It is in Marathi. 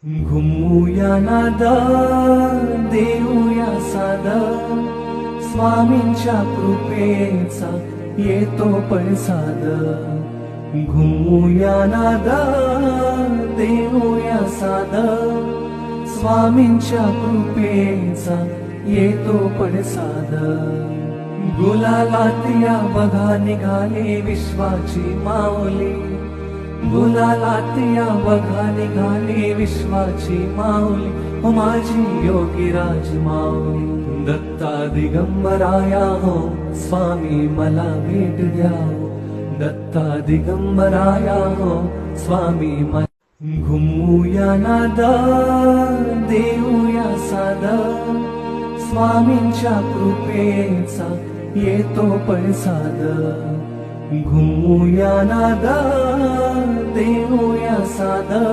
घुमूया नादा देऊया सादा स्वामींच्या कृपेचा येतो पडसाद. घुमूया नादा देऊया सादा स्वामींच्या कृपेचा येतो पडसाद. गुलालात या बघा निघाले विश्वाची माऊली, गुलालात या बघा निघाले विश्वाची माऊली. हो माझी योगीराज माऊली. दत्ता दिगंबराया हो स्वामी मला भेट द्या हो. दत्ता दिगंबराया हो स्वामी मला. घुमूया नादा देऊया सादा स्वामींच्या कृपेचा येतो पडसाद. घुमूया नादा देऊया सादा